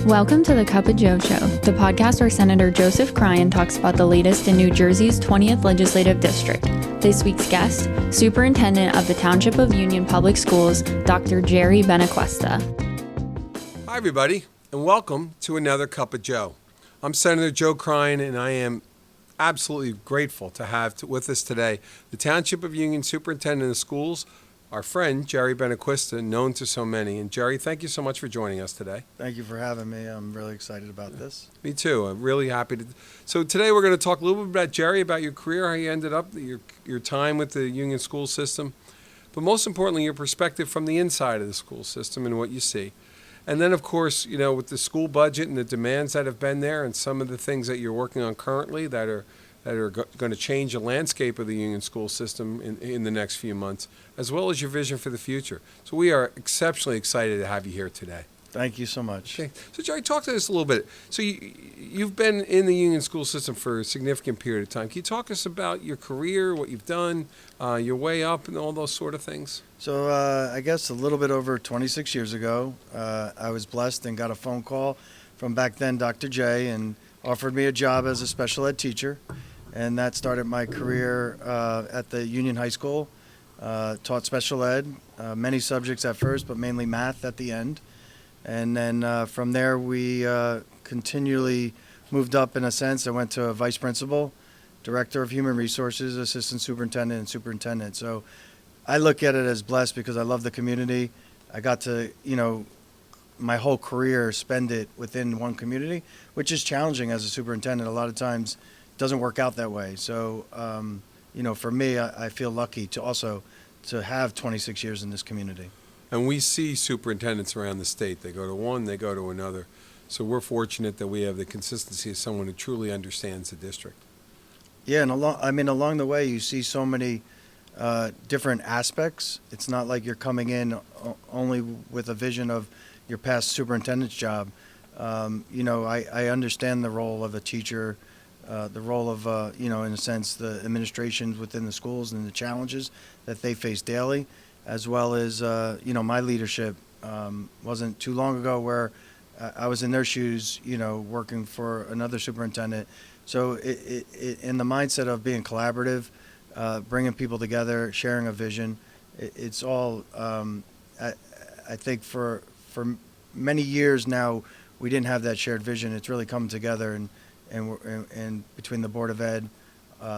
Welcome to the Cup of Joe Show, the podcast where Senator Joseph Cryan talks about the latest in New Jersey's 20th Legislative District. This week's guest, Superintendent of the Township of Union Public Schools, Dr. Gerry Benequista. Hi, everybody, and welcome to another Cup of Joe. I'm Senator Joe Cryan, and I am absolutely grateful to have with us today the Township of Union Superintendent of Schools, our friend Gerry Benequista, known to so many. And Gerry, thank you so much for joining us today. Thank you for having me. I'm really excited about this. Me too. I'm really happy to. So today we're going to talk a little bit about Gerry, about your career, how you ended up, your time with the Union school system, but most importantly, your perspective from the inside of the school system and what you see. And then, of course, you know, with the school budget and the demands that have been there and some of the things that you're working on currently that are going to change the landscape of the Union school system in the next few months, as well as your vision for the future. So we are exceptionally excited to have you here today. Thank you so much. Okay. So, Gerry, talk to us a little bit. So you've been in the Union school system for a significant period of time. Can you talk to us about your career, what you've done, your way up, and all those sort of things? So I guess a little bit over 26 years ago, I was blessed and got a phone call from back then Dr. J and offered me a job as a special ed teacher. And that started my career at the Union High School. Taught special ed, many subjects at first, but mainly math at the end. And then from there, we continually moved up in a sense. I went to a vice principal, director of human resources, assistant superintendent, and superintendent. So I look at it as blessed because I love the community. I got to, my whole career spend it within one community, which is challenging as a superintendent. A lot of times doesn't work out that way. So, for me, I feel lucky to have 26 years in this community. And we see superintendents around the state. They go to one, they go to another. So we're fortunate that we have the consistency of someone who truly understands the district. Yeah, and along the way, you see so many different aspects. It's not like you're coming in only with a vision of your past superintendent's job. I understand the role of a teacher, the role of, in a sense, the administrations within the schools and the challenges that they face daily, as well as, my leadership. Wasn't too long ago where I was in their shoes, working for another superintendent. So in the mindset of being collaborative, bringing people together, sharing a vision, it's all, I think for many years now, we didn't have that shared vision. It's really come together and between the Board of Ed,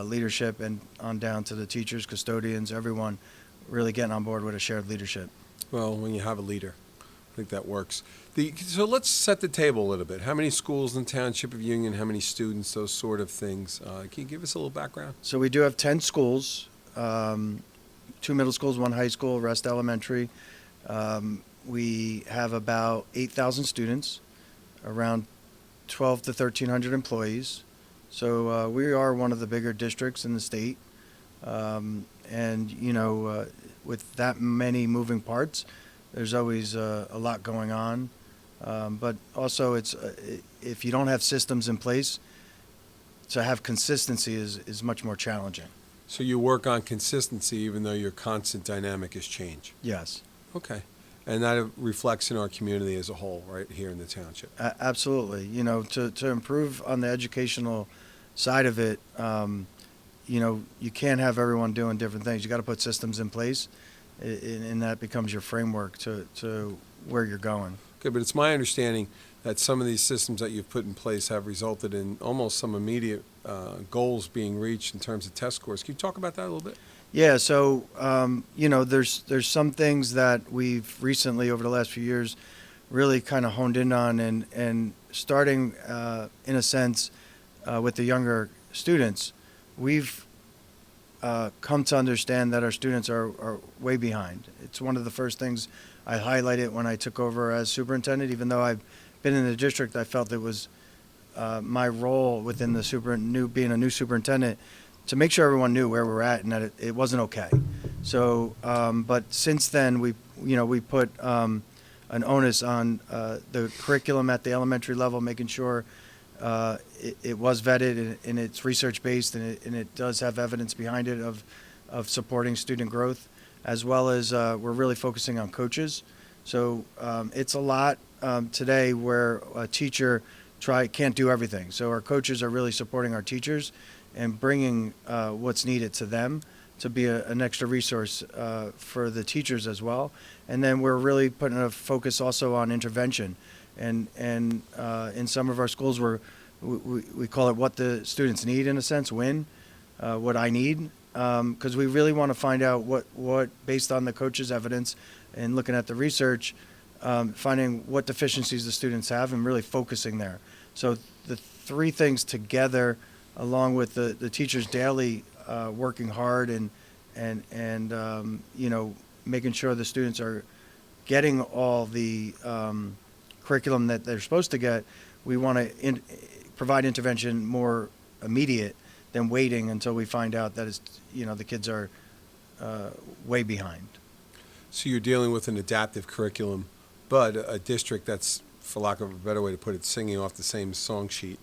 leadership, and on down to the teachers, custodians, everyone really getting on board with a shared leadership. Well, when you have a leader, I think that works. So let's set the table a little bit. How many schools in the Township of Union, how many students, those sort of things. Can you give us a little background? So we do have 10 schools, 2 middle schools, 1 high school, rest elementary. We have about 8,000 students, around 12 to 1,300 employees. So we are one of the bigger districts in the state. With that many moving parts, there's always a lot going on. But also, if you don't have systems in place, to have consistency is much more challenging. So you work on consistency even though your constant dynamic is change? Yes. Okay. And that reflects in our community as a whole, right here in the township. Absolutely. To improve on the educational side of it, you can't have everyone doing different things. You got to put systems in place, and that becomes your framework to where you're going. Okay, but it's my understanding that some of these systems that you've put in place have resulted in almost some immediate goals being reached in terms of test scores. Can you talk about that a little bit? Yeah, so, there's some things that we've recently, over the last few years, really kind of honed in on and starting, in a sense, with the younger students, we've come to understand that our students are way behind. It's one of the first things I highlighted when I took over as superintendent. Even though I've been in the district, I felt it was my role within being a new superintendent to make sure everyone knew where we're at and that it wasn't okay. So, but since then, we put an onus on the curriculum at the elementary level, making sure it was vetted and it's research-based and it does have evidence behind it of supporting student growth, as well as we're really focusing on coaches. So it's a lot today where a teacher can't do everything. So our coaches are really supporting our teachers and bringing what's needed to them to be an extra resource for the teachers as well. And then we're really putting a focus also on intervention. And in some of our schools, we call it what the students need, in a sense, what I need. Because we really want to find out what based on the coach's evidence and looking at the research, finding what deficiencies the students have and really focusing there. So the three things together, along with the teachers daily working hard and making sure the students are getting all the curriculum that they're supposed to get, we want to provide intervention more immediate than waiting until we find out that the kids are way behind. So you're dealing with an adaptive curriculum, but a district that's, for lack of a better way to put it, singing off the same song sheet,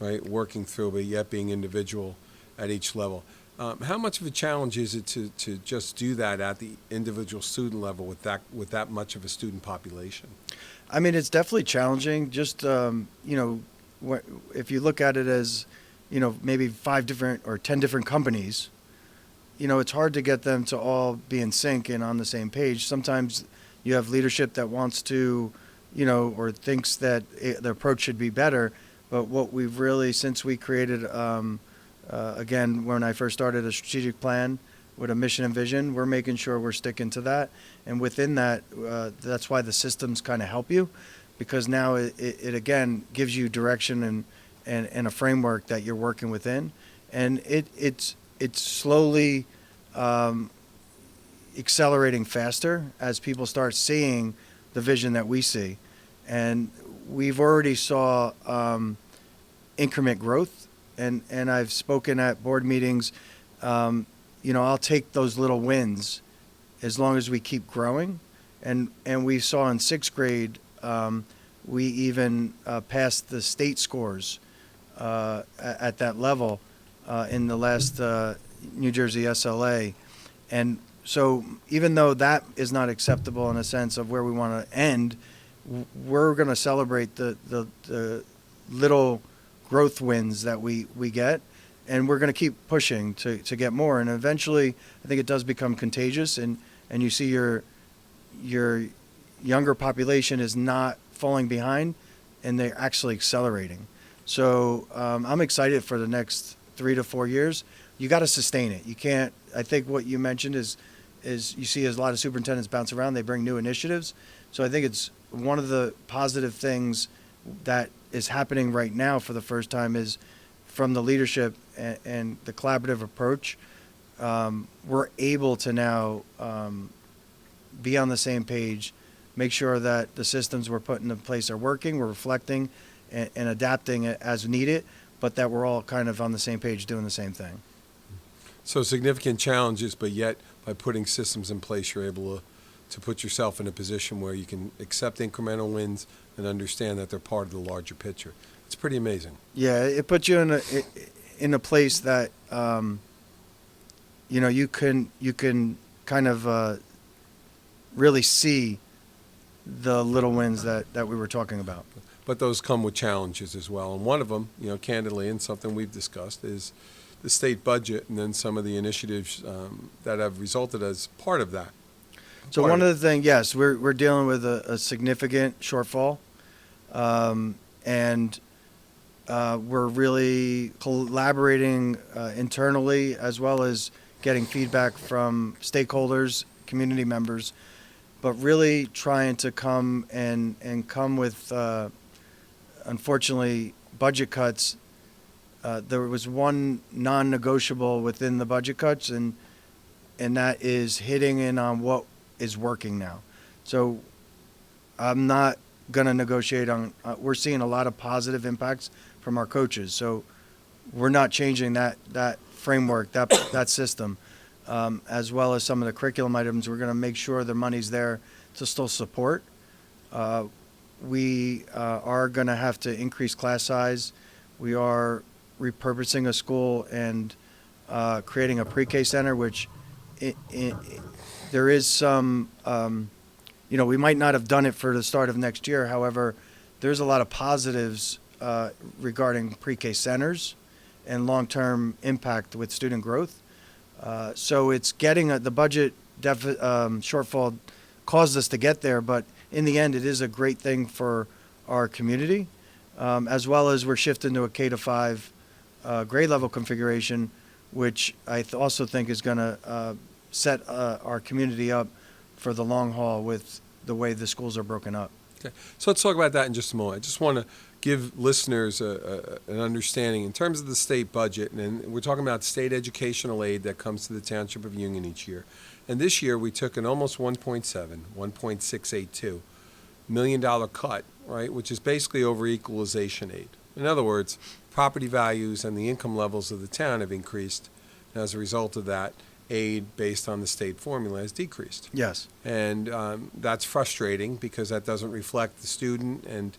right? Working through, but yet being individual at each level. How much of a challenge is it to just do that at the individual student level with that much of a student population? I mean, it's definitely challenging. Just if you look at it as maybe 5 different or 10 different companies, it's hard to get them to all be in sync and on the same page. Sometimes you have leadership that wants to, or thinks that the approach should be better. But what we've really, since we created, again, when I first started, a strategic plan with a mission and vision, we're making sure we're sticking to that. And within that, that's why the systems kind of help you, because now it again gives you direction and a framework that you're working within. And it's slowly accelerating faster as people start seeing the vision that we see. And we've already saw increment growth, and I've spoken at board meetings. I'll take those little wins as long as we keep growing. And we saw in 6th grade, we even passed the state scores at that level in the last New Jersey SLA. And so even though that is not acceptable in a sense of where we want to end, we're going to celebrate the little growth wins that we get, and we're going to keep pushing to get more. And eventually, I think it does become contagious, and you see your younger population is not falling behind, and they're actually accelerating. So I'm excited for the next 3 to 4 years. You got to sustain it. You can't. I think what you mentioned is you see as a lot of superintendents bounce around. They bring new initiatives. So I think it's one of the positive things that is happening right now for the first time is from the leadership and the collaborative approach. We're able to now be on the same page, make sure that the systems we're putting in place are working, we're reflecting and adapting it as needed, but that we're all kind of on the same page doing the same thing. So significant challenges, but yet by putting systems in place, you're able to put yourself in a position where you can accept incremental wins and understand that they're part of the larger picture. It's pretty amazing. Yeah, it puts you in a place that you can kind of really see the little wins that we were talking about. But those come with challenges as well. And one of them, candidly, and something we've discussed, is the state budget and then some of the initiatives that have resulted as part of that. So one of the things, yes, we're dealing with a significant shortfall, and we're really collaborating internally as well as getting feedback from stakeholders, community members, but really trying to come with, unfortunately, budget cuts. There was one non-negotiable within the budget cuts, and that is hitting in on what is working now. So I'm not going to negotiate on, we're seeing a lot of positive impacts from our coaches. So we're not changing that framework, that system, as well as some of the curriculum items. We're going to make sure the money's there to still support. We are going to have to increase class size. We are repurposing a school and creating a pre-K center, which there is some we might not have done it for the start of next year. However, there's a lot of positives regarding pre-K centers and long-term impact with student growth. So it's getting the budget shortfall caused us to get there, but in the end, it is a great thing for our community, as well as we're shifting to a K-5 grade level configuration, which I also think is going to set our community up for the long haul with the way the schools are broken up. Okay. So let's talk about that in just a moment. I just want to give listeners an understanding in terms of the state budget, and we're talking about state educational aid that comes to the Township of Union each year. And this year we took an almost $1.682 million cut, right, which is basically over equalization aid. In other words, property values and the income levels of the town have increased, and as a result of that, aid based on the state formula has decreased. Yes. And that's frustrating because that doesn't reflect the student, and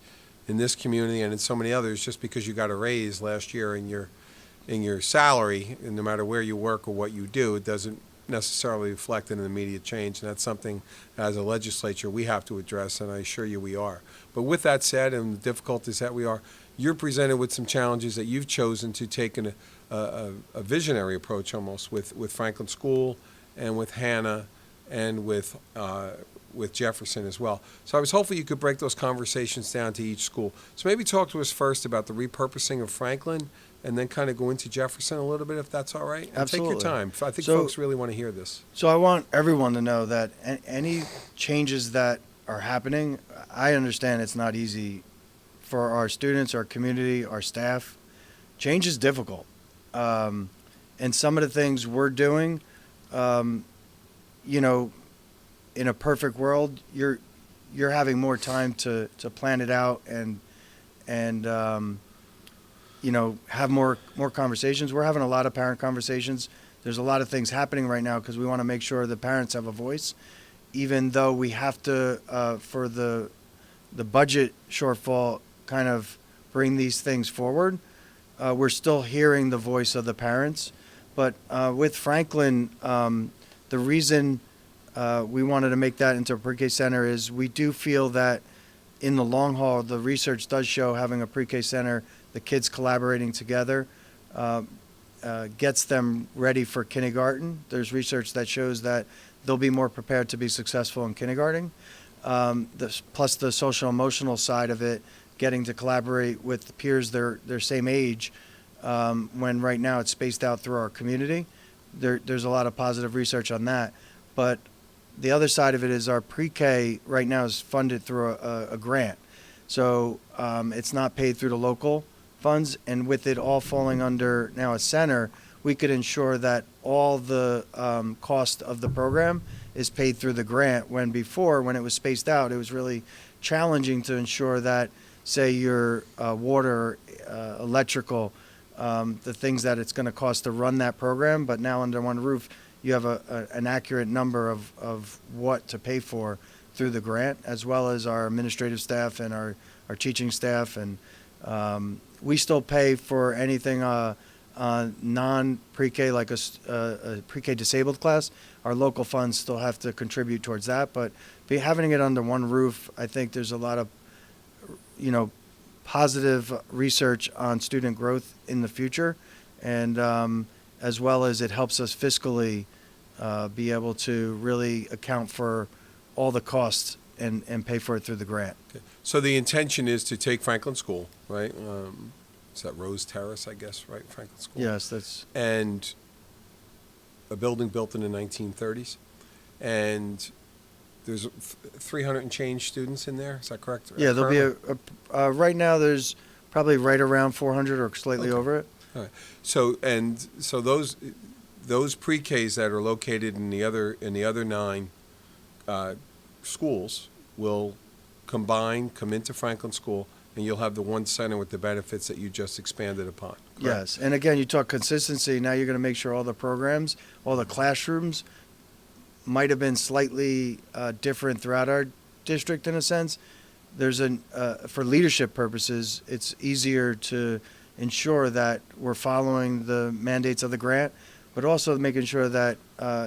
in this community and in so many others, just because you got a raise last year in your salary, and no matter where you work or what you do, it doesn't necessarily reflect an immediate change, and that's something as a legislature we have to address, and I assure you we are. But with that said, and the difficulties that we are, you're presented with some challenges that you've chosen to take a visionary approach almost with Franklin School and with Hannah and with Jefferson as well. So I was hopeful you could break those conversations down to each school. So maybe talk to us first about the repurposing of Franklin, and then kind of go into Jefferson a little bit, if that's all right. And Absolutely. Take your time. I think So- folks really want to hear this. So I want everyone to know that any changes that are happening, I understand it's not easy for our students, our community, our staff. Change is difficult. And some of the things we're doing, in a perfect world, you're having more time to plan it out and have more conversations. We're having a lot of parent conversations. There's a lot of things happening right now because we want to make sure the parents have a voice, even though we have to, for the budget shortfall, kind of bring these things forward. We're still hearing the voice of the parents. But with Franklin, the reason we wanted to make that into a pre-K center is we do feel that in the long haul, the research does show having a pre-K center, the kids collaborating together, gets them ready for kindergarten. There's research that shows that they'll be more prepared to be successful in kindergarten. Plus the social emotional side of it, getting to collaborate with peers their same age, when right now it's spaced out through our community. There's a lot of positive research on that. But the other side of it is our pre-K right now is funded through a grant. So it's not paid through the local funds, and with it all falling under now a center, we could ensure that all the cost of the program is paid through the grant, when before, when it was spaced out, it was really challenging to ensure that, say, your water, electrical, the things that it's going to cost to run that program, but now under one roof, you have an accurate number of what to pay for through the grant, as well as our administrative staff and our teaching staff. And we still pay for anything non-pre-K, like a pre-K disabled class. Our local funds still have to contribute towards that, but having it under one roof, I think there's a lot of, positive research on student growth in the future, and as well as it helps us fiscally be able to really account for all the costs and pay for it through the grant. Okay. So the intention is to take Franklin School, right? Is that Rose Terrace, I guess, right? Franklin School? Yes, that's... And a building built in the 1930s. And there's 300 and change students in there. Is that correct? Yeah, there'll be right now there's probably right around 400 or slightly over it. All right. So those pre-Ks that are located in the other 9 schools will come into Franklin School, and you'll have the one center with the benefits that you just expanded upon. Correct? Yes, and again, you talk consistency. Now you're going to make sure all the programs, all the classrooms might have been slightly different throughout our district in a sense. There's for leadership purposes, it's easier to ensure that we're following the mandates of the grant, but also making sure that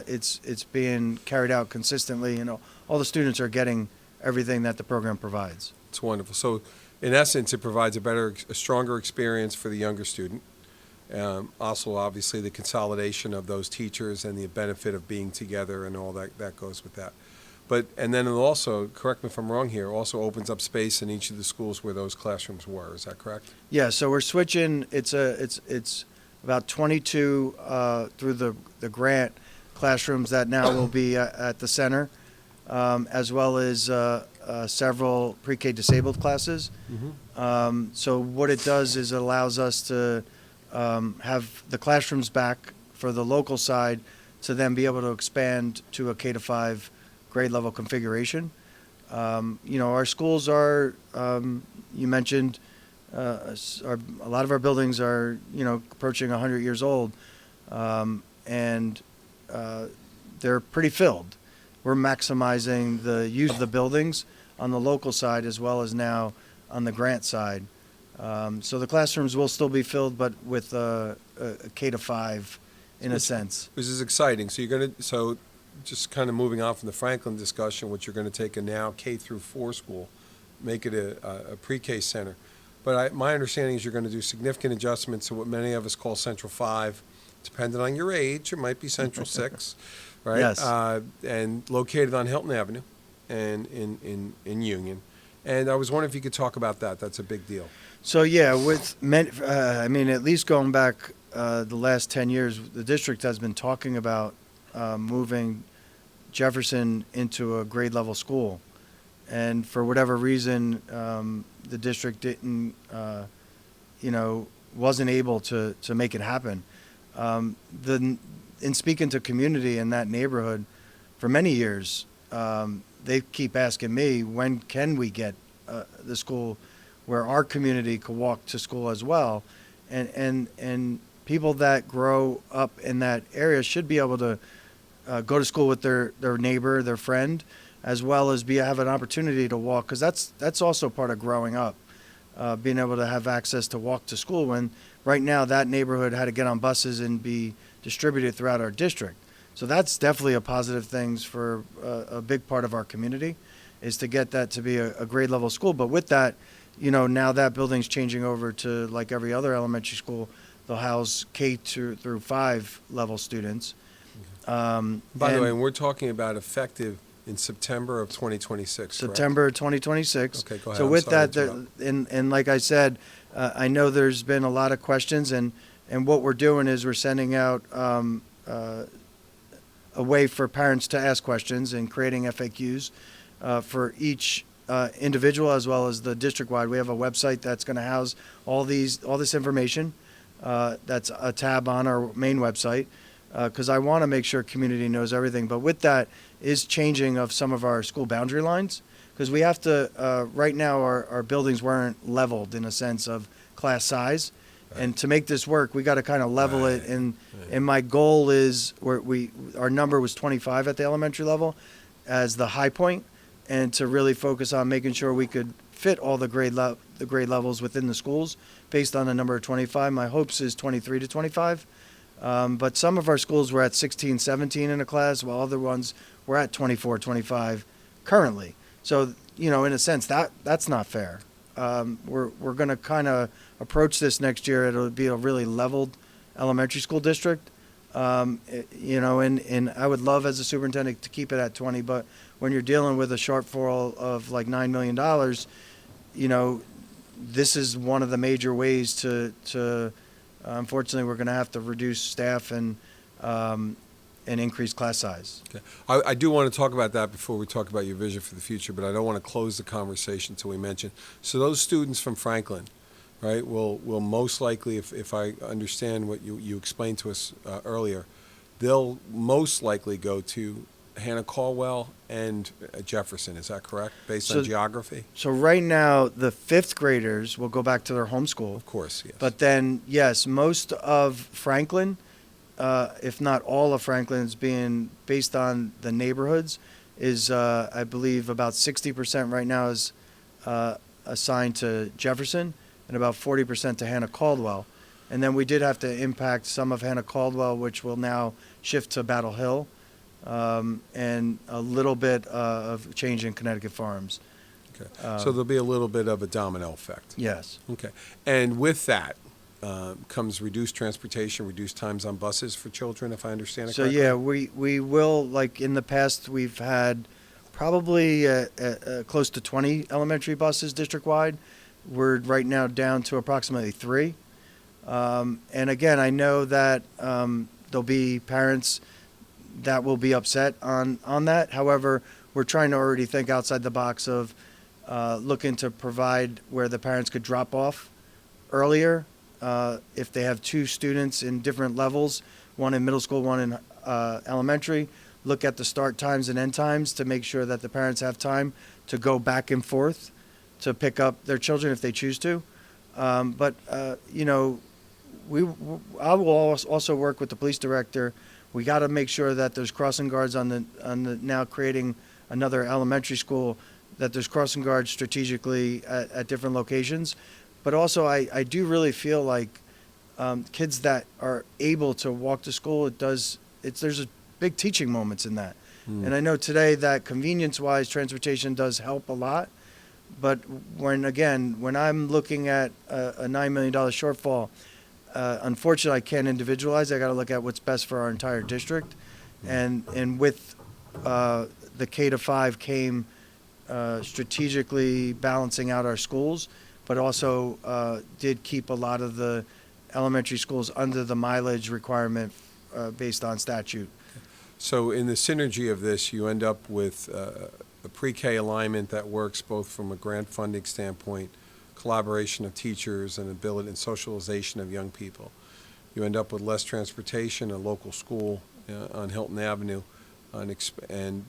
it's being carried out consistently. All the students are getting everything that the program provides. It's wonderful. So, in essence, it provides a stronger experience for the younger student. Also, obviously, the consolidation of those teachers and the benefit of being together and all that goes with that. And then it also, correct me if I'm wrong here, also opens up space in each of the schools where those classrooms were. Is that correct? Yeah. So we're switching. It's about 22 through the grant classrooms that now will be at the center, as well as several pre-K disabled classes. Mm-hmm. So what it does is it allows us to have the classrooms back for the local side to then be able to expand to a K-5 grade level configuration. Our schools are, you mentioned, a lot of our buildings are, approaching 100 years old, and they're pretty filled. We're maximizing the use of the buildings on the local side as well as now on the grant side. So the classrooms will still be filled, but with a K-5 in a sense. This is exciting. So just kind of moving on from the Franklin discussion, which you're going to take a now K-4 school, make it a pre-K center. But my understanding is you're going to do significant adjustments to what many of us call Central 5. Depending on your age, it might be Central 6, right? Yes. And located on Hilton Avenue and in Union. And I was wondering if you could talk about that. That's a big deal. So yeah, at least going back the last 10 years, the district has been talking about moving Jefferson into a grade level school, and for whatever reason, the district didn't, wasn't able to make it happen. In speaking to community in that neighborhood, for many years, they keep asking me, when can we get the school where our community could walk to school as well, and people that grow up in that area should be able to go to school with their neighbor, their friend, as well as have an opportunity to walk, because that's also part of growing up, being able to have access to walk to school, when right now that neighborhood had to get on buses and be distributed throughout our district. So that's definitely a positive thing for a big part of our community, is to get that to be a grade level school. But with that, now that building's changing over to, like every other elementary school, they'll house through 5 level students. By the way, we're talking about effective in September of 2026, correct? September 2026. Okay, go ahead. So I'm with sorry that, to interrupt. and like I said, I know there's been a lot of questions, and what we're doing is we're sending out a way for parents to ask questions and creating FAQs for each individual as well as the district-wide. We have a website that's going to house all this information. That's a tab on our main website, because I want to make sure community knows everything. But with that is changing of some of our school boundary lines, because we have to, right now our buildings weren't leveled in a sense of class size. Right. And to make this work, we got to kind of level it. And my goal is our number was 25 at the elementary level as the high point, and to really focus on making sure we could fit all the grade levels within the schools based on the number of 25. My hopes is 23 to 25. But some of our schools were at 16, 17 in a class, while other ones were at 24, 25 currently. So, in a sense, that's not fair. We're going to kind of approach this next year. It'll be a really leveled elementary school district. And I would love as a superintendent to keep it at 20, but when you're dealing with a shortfall of like $9 million, this is one of the major ways to unfortunately, we're going to have to reduce staff and increase class size. Okay. I do want to talk about that before we talk about your vision for the future, but I don't want to close the conversation until we mention. So those students from Franklin, right, will most likely, if I understand what you explained to us earlier, they'll most likely go to Hannah Caldwell and Jefferson. Is that correct, based on geography? So right now, the 5th graders will go back to their home school. Of course, yes. But then, yes, most of Franklin, if not all of Franklin, is being based on the neighborhoods, is I believe about 60% right now is assigned to Jefferson and about 40% to Hannah Caldwell. And then we did have to impact some of Hannah Caldwell, which will now shift to Battle Hill, and a little bit of change in Connecticut Farms. Okay. So there'll be a little bit of a domino effect. Yes. Okay. And with that comes reduced transportation, reduced times on buses for children, if I understand it So correctly? yeah, we will, like in the past, we've had probably close to 20 elementary buses district-wide. We're right now down to approximately 3. And again, I know that there'll be parents that will be upset on that. However, we're trying to already think outside the box of looking to provide where the parents could drop off earlier. If they have 2 students in different levels, one in middle school, one in elementary, look at the start times and end times to make sure that the parents have time to go back and forth to pick up their children if they choose to. But you know, I will also work with the police director. We got to make sure that there's crossing guards on the now creating another elementary school, that there's crossing guards strategically at different locations. But also, I do really feel like kids that are able to walk to school, there's a big teaching moments in that. And I know today that convenience-wise, transportation does help a lot. But when I'm looking at a $9 million shortfall, unfortunately, I can't individualize. I got to look at what's best for our entire district. And with the K-5 came strategically balancing out our schools, but also did keep a lot of the elementary schools under the mileage requirement based on statute. So in the synergy of this, you end up with a pre-K alignment that works both from a grant funding standpoint, collaboration of teachers, and ability and socialization of young people. You end up with less transportation, a local school on Hilton Avenue, and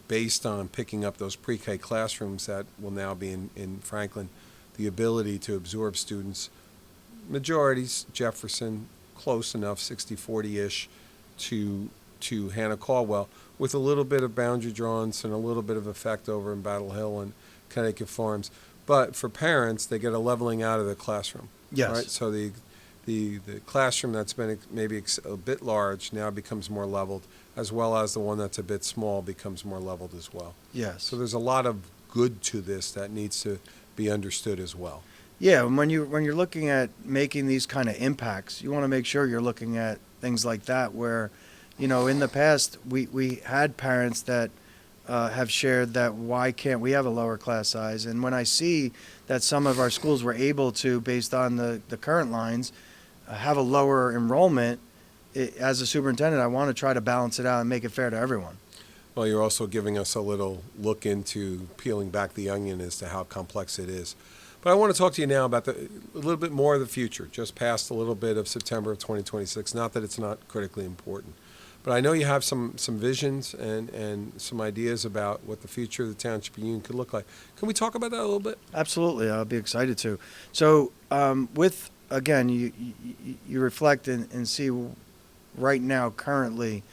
based on picking up those pre-K classrooms that will now be in Franklin, the ability to absorb students, majorities, Jefferson, close enough, 60-40-ish, to Hannah Caldwell, with a little bit of boundary drawings and a little bit of effect over in Battle Hill and Connecticut Farms. But for parents, they get a leveling out of the classroom. Yes. Right? So the classroom that's been maybe a bit large now becomes more leveled, as well as the one that's a bit small becomes more leveled as well. Yes. So there's a lot of good to this that needs to be understood as well. Yeah, when you're looking at making these kind of impacts, you want to make sure you're looking at things like that where, you know, in the past we had parents that have shared that why can't we have a lower class size? And when I see that some of our schools were able to, based on the current lines, have a lower enrollment, as a superintendent, I want to try to balance it out and make it fair to everyone. Well, you're also giving us a little look into peeling back the onion as to how complex it is. But I want to talk to you now about a little bit more of the future, just past a little bit of September of 2026. Not that it's not critically important. But I know you have some visions and some ideas about what the future of the Township Union could look like. Can we talk about that a little bit? Absolutely, I'll be excited to. So with, again, you reflect and see right now currently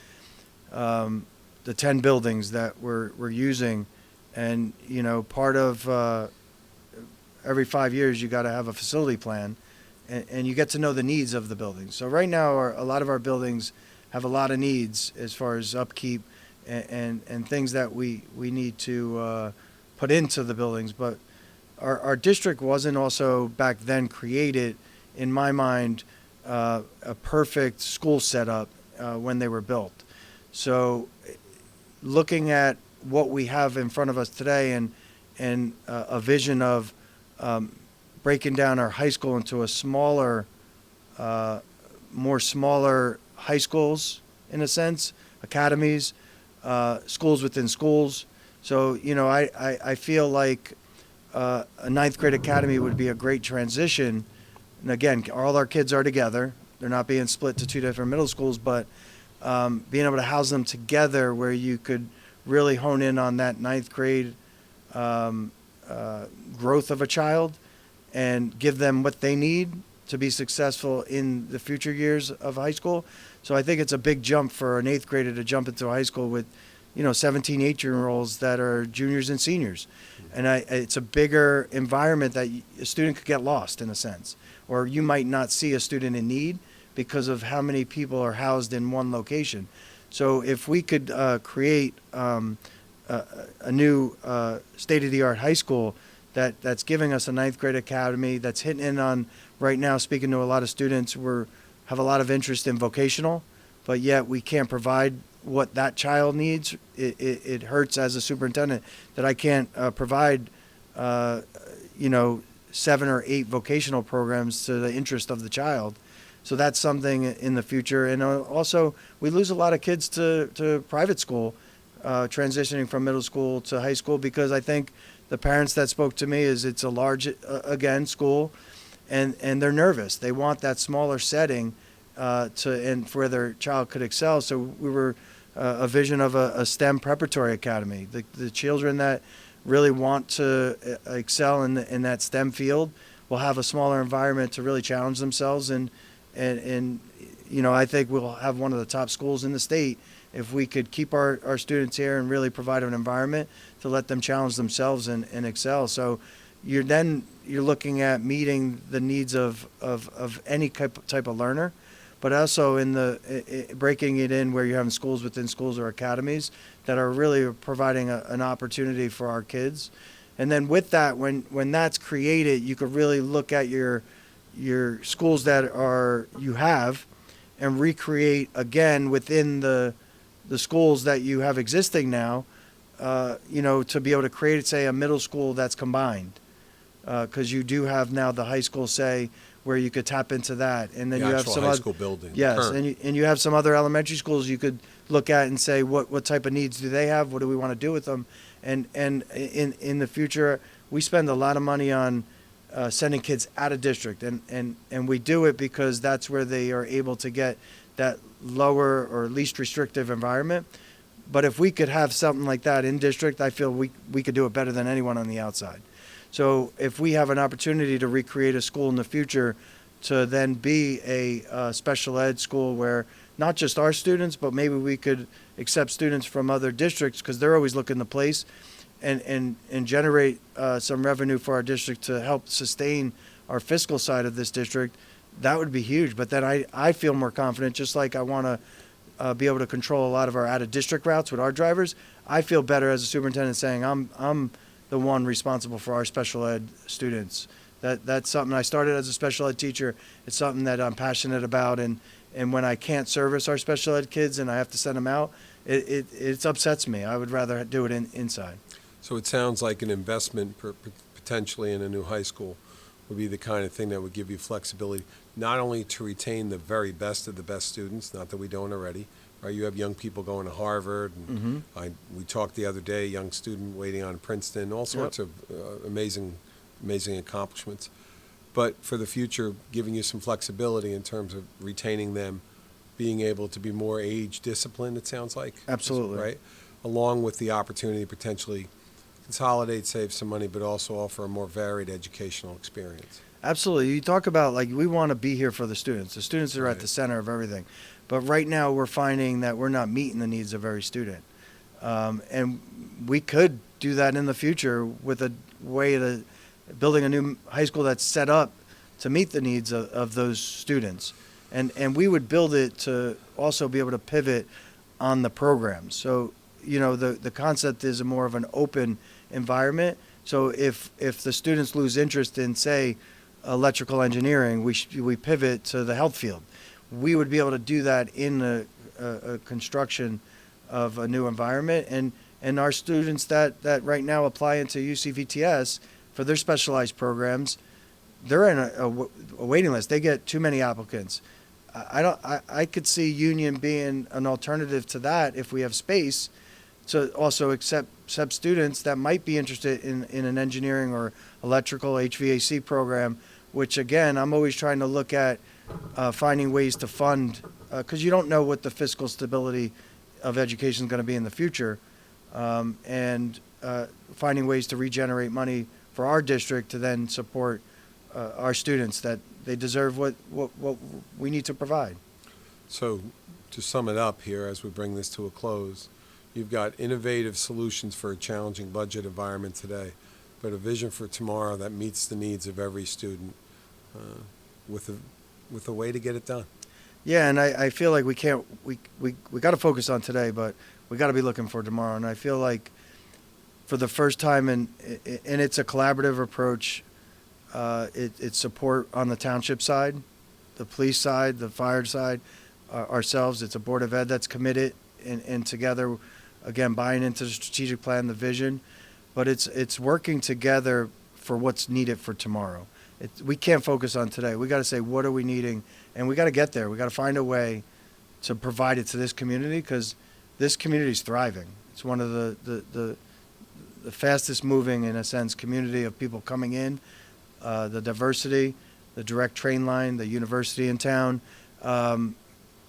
the 10 buildings that we're using, and, you know, part of every 5 years you got to have a facility plan, and you get to know the needs of the buildings. So right now a lot of our buildings have a lot of needs as far as upkeep and things that we need to put into the buildings. But our district wasn't also back then created, in my mind, a perfect school setup when they were built. So looking at what we have in front of us today and a vision of breaking down our high school into a smaller, more smaller high schools, in a sense, academies, schools within schools. So, you know, I feel like a ninth grade academy would be a great transition. And again, all our kids are together. They're not being split to 2 different middle schools, but being able to house them together where you could really hone in on that ninth grade growth of a child and give them what they need to be successful in the future years of high school. So I think it's a big jump for an 8th grader to jump into high school with 17, 18-year-olds that are juniors and seniors. And it's a bigger environment that a student could get lost in a sense, or you might not see a student in need because of how many people are housed in one location. So if we could create a new state-of-the-art high school that's giving us a ninth grade academy, that's hitting in on, right now, speaking to a lot of students, have a lot of interest in vocational, but yet we can't provide what that child needs. It hurts as a superintendent that I can't provide 7 or 8 vocational programs to the interest of the child. So that's something in the future. And also, we lose a lot of kids to private school, transitioning from middle school to high school, because I think the parents that spoke to me is it's a large, again, school, and they're nervous. They want that smaller setting and where their child could excel. So we were a vision of a STEM preparatory academy. The children that really want to excel in that STEM field will have a smaller environment to really challenge themselves, and I think we'll have one of the top schools in the state if we could keep our students here and really provide an environment to let them challenge themselves and excel. So you're looking at meeting the needs of any type of learner, but also in breaking it in where you're having schools within schools or academies that are really providing an opportunity for our kids. And then with that, when that's created, you could really look at your schools that you have and recreate again within the schools that you have existing now, to be able to create, say, a middle school that's combined, because you do have now the high school, say, where you could tap into that, and then The you have actual some high school building. yes, current. and you have some other elementary schools you could look at and say what type of needs do they have, what do we want to do with them, and in the future we spend a lot of money on sending kids out of district, and we do it because that's where they are able to get that lower or least restrictive environment. But if we could have something like that in district, I feel we could do it better than anyone on the outside. So if we have an opportunity to recreate a school in the future to then be a special ed school where not just our students, but maybe we could accept students from other districts, because they're always looking to place and generate some revenue for our district to help sustain our fiscal side of this district, that would be huge. But then I feel more confident, just like I want to be able to control a lot of our out-of-district routes with our drivers. I feel better as a superintendent saying I'm the one responsible for our special ed students. That's something I started as a special ed teacher. It's something that I'm passionate about, and when I can't service our special ed kids and I have to send them out, it upsets me. I would rather do it inside. So it sounds like an investment potentially in a new high school would be the kind of thing that would give you flexibility, not only to retain the very best of the best students, not that we don't already, right? You have young people going to Harvard, and we talked the other day, young student waiting on Princeton, all sorts of amazing accomplishments. But for the future, giving you some flexibility in terms of retaining them, being able to be more age disciplined, it sounds like. Absolutely. Right? Along with the opportunity to potentially consolidate, save some money, but also offer a more varied educational experience. Absolutely. You talk about, like, we want to be here for the students. The students are at the center of everything. But right now we're finding that we're not meeting the needs of every student. And we could do that in the future with a way to building a new high school that's set up to meet the needs of those students. And we would build it to also be able to pivot on the programs. So, the concept is more of an open environment. So if the students lose interest in, say, electrical engineering, we pivot to the health field. We would be able to do that in a construction of a new environment. And our students that right now apply into UCVTS for their specialized programs, they're in a waiting list. They get too many applicants. I could see Union being an alternative to that if we have space to also accept students that might be interested in an engineering or electrical HVAC program, which, again, I'm always trying to look at finding ways to fund, because you don't know what the fiscal stability of education is going to be in the future, and finding ways to regenerate money for our district to then support our students, that they deserve what we need to provide. So to sum it up here as we bring this to a close, You've got innovative solutions for a challenging budget environment today, but a vision for tomorrow that meets the needs of every student with a way to get it done. Yeah, and I feel like we got to focus on today, but we got to be looking for tomorrow. And I feel like for the first time, and it's a collaborative approach. It's support on the township side, the police side, the fire side, ourselves. It's a board of ed that's committed and together, again, buying into the strategic plan, the vision. But it's working together for what's needed for tomorrow. We can't focus on today. We got to say, what are we needing? And we got to get there. We got to find a way to provide it to this community, because this community is thriving. It's one of the fastest moving, in a sense, community of people coming in, the diversity, the direct train line, the university in town.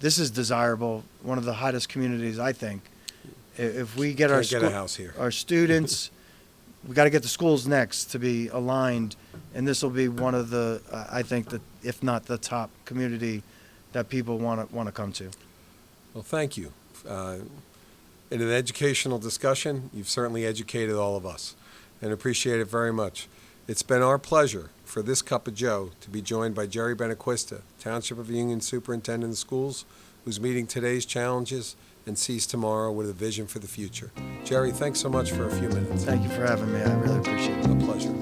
This is desirable, one of the hottest communities, I think. If we get Can't get a house here. our students, we got to get the schools next to be aligned, and this will be one of the, I think, if not the top community that people want to come to. Well, thank you. In an educational discussion, you've certainly educated all of us, and appreciate it very much. It's been our pleasure for this Cup of Joe to be joined by Gerry Benequista, Township of Union Superintendent of Schools, who's meeting today's challenges and sees tomorrow with a vision for the future. Gerry, thanks so much for a few minutes. Thank you for having me. I really appreciate it. A pleasure.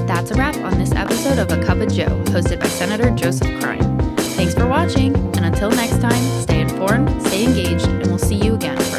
That's a wrap on this episode of A Cup of Joe, hosted by Senator Joseph Cryan. Thanks for watching, and until next time, stay informed, stay engaged, and we'll see you again for